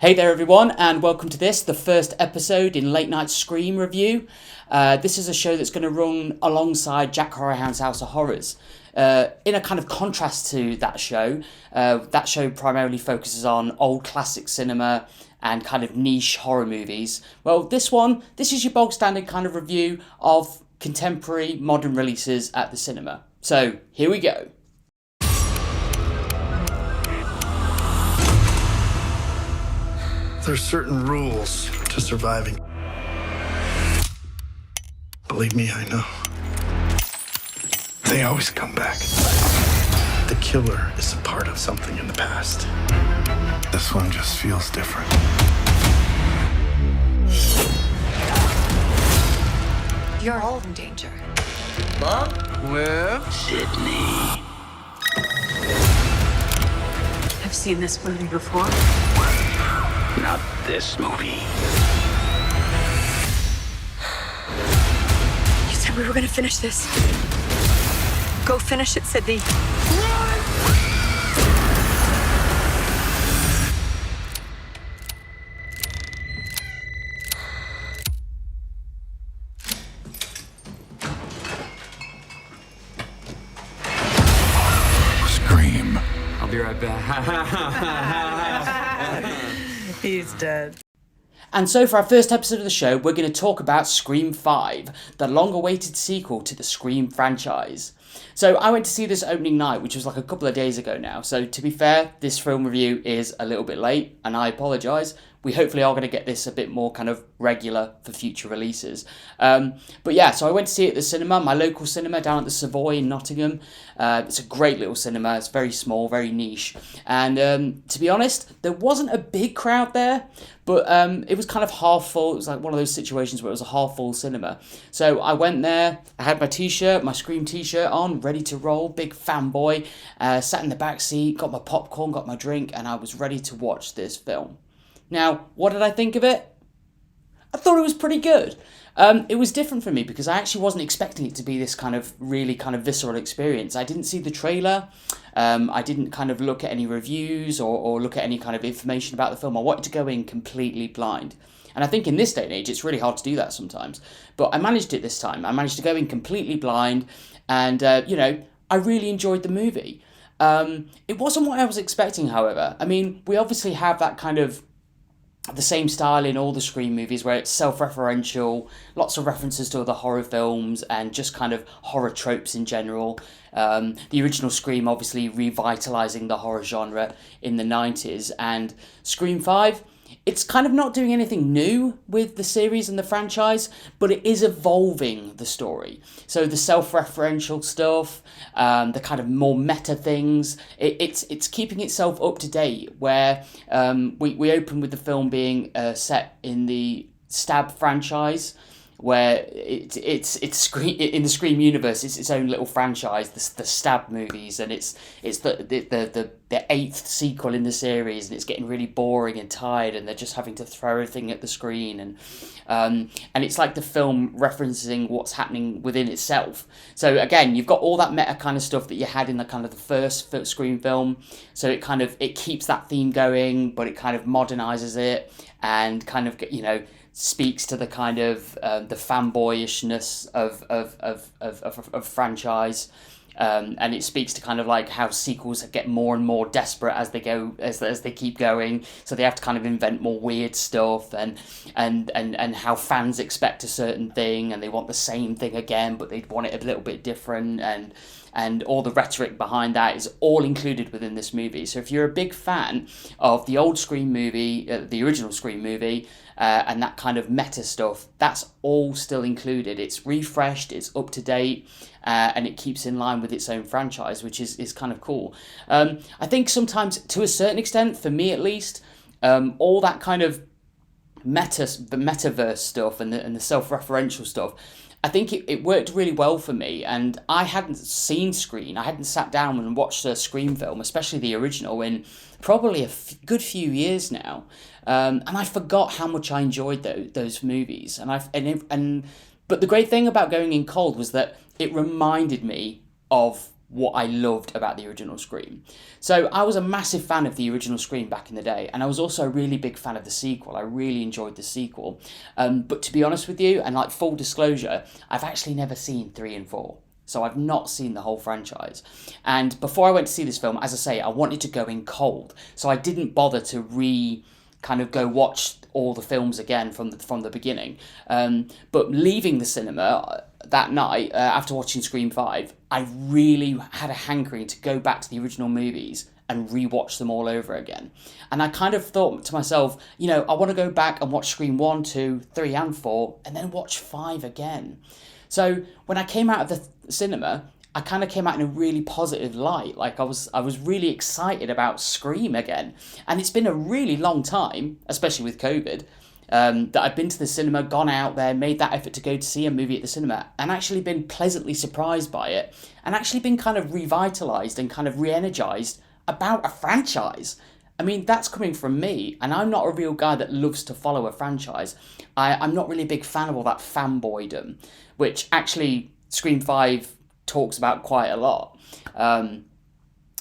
Hey there everyone, and welcome to the first episode in Late Night Scream Review. This is a show that's going to run alongside Jack Horrorhound's House of Horrors. In a kind of contrast to that show primarily focuses on old classic cinema and kind of niche horror movies. Well, this is your bog standard kind of review of contemporary modern releases at the cinema. So, here we go. There's certain rules to surviving. Believe me, I know. They always come back. The killer is a part of something in the past. This one just feels different. You're all in danger. Mom? Where? Sydney. I've seen this movie before. Not this movie. You said we were gonna finish this. Go finish it, Sydney. Scream. I'll be right back. He's dead. And so for our first episode of the show, we're going to talk about Scream 5, the long-awaited sequel to the Scream franchise. So I went to see this opening night, which was like a couple of days ago now. So to be fair, this film review is a little bit late, and I apologise. We hopefully are going to get this a bit more kind of regular for future releases. But yeah, so I went to see it at the cinema, my local cinema down at the Savoy in Nottingham. It's a great little cinema. It's very small, very niche. And to be honest, there wasn't a big crowd there, but it was kind of half full. It was like one of those situations where it was a half full cinema. So I went there, I had my t-shirt, my Scream t-shirt on, ready to roll, big fanboy, sat in the back seat, got my popcorn, got my drink, and I was ready to watch this film. Now, what did I think of it? I thought it was pretty good. It was different for me because I actually wasn't expecting it to be this kind of really kind of visceral experience. I didn't see the trailer. I didn't kind of look at any reviews or look at any kind of information about the film. I wanted to go in completely blind. And I think in this day and age, it's really hard to do that sometimes. But I managed it this time. I managed to go in completely blind. And, I really enjoyed the movie. It wasn't what I was expecting, however. I mean, we obviously have that kind of the same style in all the Scream movies where it's self-referential, lots of references to other horror films and just kind of horror tropes in general. The original Scream obviously revitalising the horror genre in the 90s, and Scream 5, it's kind of not doing anything new with the series and the franchise, but it is evolving the story. So the self-referential stuff, the kind of more meta things, it's keeping itself up to date. Where we open with the film being set in the Stab franchise, where it's Scream, in the Scream universe, it's its own little franchise, the Stab movies, and it's the eighth sequel in the series, and it's getting really boring and tired, and they're just having to throw everything at the screen, and it's like the film referencing what's happening within itself. So again, you've got all that meta kind of stuff that you had in the kind of the first Scream film. So it keeps that theme going, but it kind of modernizes it and kind of speaks to the kind of the fanboyishness of franchise, and it speaks to kind of like how sequels get more and more desperate as they go as they keep going. So they have to kind of invent more weird stuff, and how fans expect a certain thing and they want the same thing again, but they want it a little bit different, and all the rhetoric behind that is all included within this movie. So if you're a big fan of the old Scream movie, the original Scream movie, and that kind of meta stuff, that's all still included. It's refreshed, it's up to date, and it keeps in line with its own franchise, which is kind of cool. I think sometimes, to a certain extent, for me at least, all that kind of the metaverse stuff and the self-referential stuff, I think it worked really well for me, and I hadn't seen Scream. I hadn't sat down and watched a Scream film, especially the original, in probably a good few years now, and I forgot how much I enjoyed those movies. But the great thing about going in cold was that it reminded me of what I loved about the original Scream. So I was a massive fan of the original Scream back in the day, and I was also a really big fan of the sequel. I really enjoyed the sequel. But to be honest with you, and like full disclosure, I've actually never seen 3 and 4. So I've not seen the whole franchise. And before I went to see this film, as I say, I wanted to go in cold. So I didn't bother to kind of go watch all the films again from the beginning. But leaving the cinema that night, after watching Scream 5, I really had a hankering to go back to the original movies and rewatch them all over again. And I kind of thought to myself, you know, I want to go back and watch Scream 1, 2, 3 and 4, and then watch 5 again. So when I came out of the cinema, I kind of came out in a really positive light. Like I was really excited about Scream again. And it's been a really long time, especially with COVID, that I've been to the cinema, gone out there, made that effort to go to see a movie at the cinema, and actually been pleasantly surprised by it, and actually been kind of revitalised and kind of re-energised about a franchise. I mean, that's coming from me, and I'm not a real guy that loves to follow a franchise. I'm not really a big fan of all that fanboydom, which actually Scream 5 talks about quite a lot.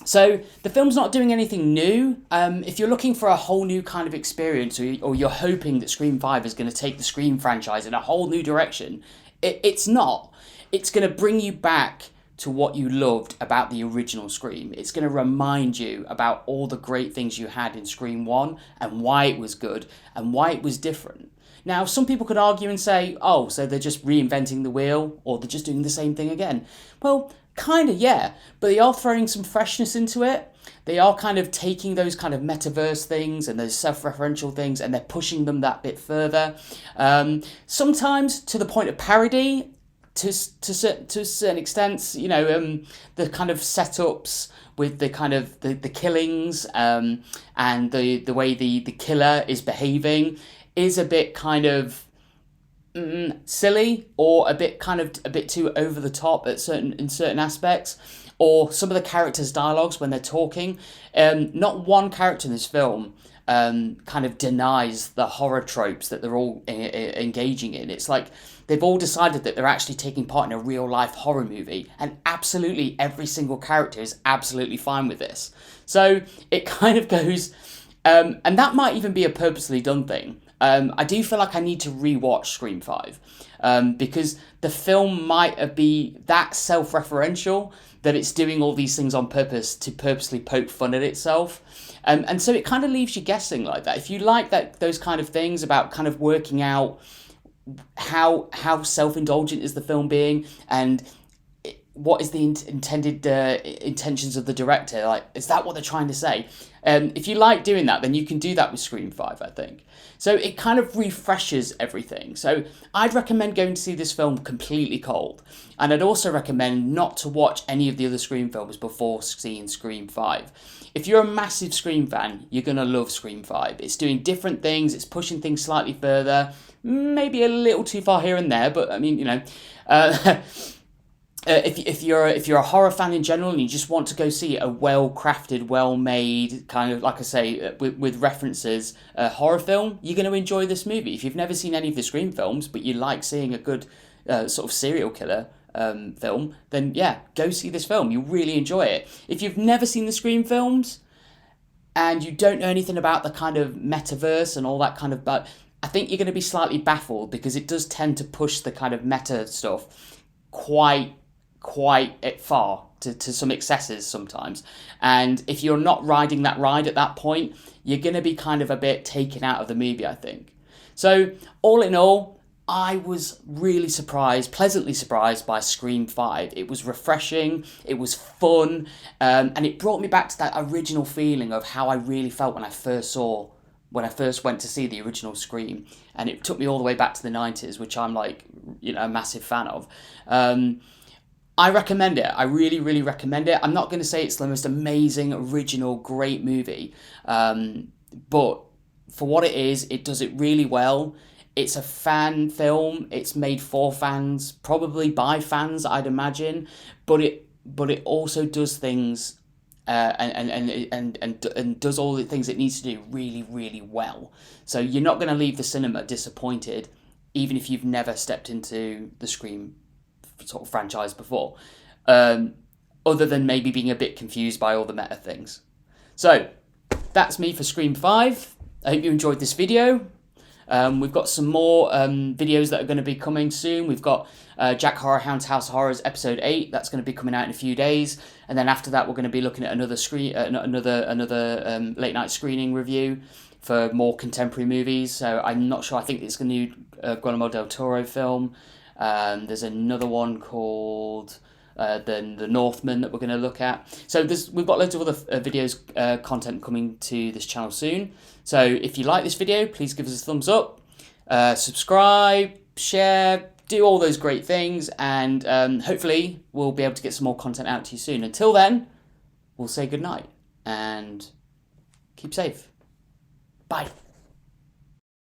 So the film's not doing anything new. If you're looking for a whole new kind of experience, or you're hoping that Scream 5 is going to take the Scream franchise in a whole new direction, it's not. It's going to bring you back to what you loved about the original Scream. It's going to remind you about all the great things you had in Scream 1 and why it was good and why it was different. Now, some people could argue and say, oh, so they're just reinventing the wheel, or they're just doing the same thing again. Well, kind of, yeah, but they are throwing some freshness into it. They are kind of taking those kind of metaverse things and those self-referential things, and they're pushing them that bit further. Sometimes to the point of parody, to a certain extent, you know, the kind of setups with the kind of the killings and the way the killer is behaving is a bit kind of silly, or a bit too over the top in certain aspects, or some of the characters' dialogues when they're talking. Not one character in this film kind of denies the horror tropes that they're all engaging in. It's like they've all decided that they're actually taking part in a real life horror movie, and absolutely every single character is absolutely fine with this. So it kind of goes, and that might even be a purposely done thing. I do feel like I need to rewatch Scream 5 because the film might be that self-referential that it's doing all these things on purpose to purposely poke fun at itself. And so it kind of leaves you guessing like that. If you like those kind of things about kind of working out how self-indulgent is the film being, and what is the intended intentions of the director, like, is that what they're trying to say? If you like doing that, then you can do that with Scream 5, I think. So it kind of refreshes everything. So I'd recommend going to see this film completely cold. And I'd also recommend not to watch any of the other Scream films before seeing Scream 5. If you're a massive Scream fan, you're going to love Scream 5. It's doing different things, it's pushing things slightly further, maybe a little too far here and there, but I mean, you know... If you're a horror fan in general and you just want to go see a well-crafted, well-made, kind of, like I say, with references, horror film, you're going to enjoy this movie. If you've never seen any of the Scream films, but you like seeing a good sort of serial killer film, then yeah, go see this film. You'll really enjoy it. If you've never seen the Scream films and you don't know anything about the kind of metaverse and all that kind of, but I think you're going to be slightly baffled because it does tend to push the kind of meta stuff quite far to some excesses sometimes, and if you're not riding that ride at that point, you're going to be kind of a bit taken out of the movie, I think. So all in all, I was really pleasantly surprised by Scream 5. It was refreshing, it was fun, and it brought me back to that original feeling of how I really felt when I first went to see the original Scream, and it took me all the way back to the 90s, which I'm like, you know, a massive fan of. I recommend it. I really, really recommend it. I'm not going to say it's the most amazing, original, great movie, but for what it is, it does it really well. It's a fan film. It's made for fans, probably by fans, I'd imagine, but it also does things and does all the things it needs to do really, really well. So you're not going to leave the cinema disappointed, even if you've never stepped into the Scream sort of franchise before. other than maybe being a bit confused by all the meta things. So, that's me for Scream 5. I hope you enjoyed this video. We've got some more videos that are going to be coming soon. We've got Jack Horrorhound's House of Horrors episode 8. That's going to be coming out in a few days. And then after that, we're going to be looking at another late night screening review for more contemporary movies. So I'm not sure. I think it's going to be a Guillermo del Toro film. There's another one called the Northman that we're going to look at. So we've got loads of other videos, content coming to this channel soon. So if you like this video, please give us a thumbs up, subscribe, share, do all those great things, and hopefully we'll be able to get some more content out to you soon. Until then, we'll say goodnight and keep safe. Bye.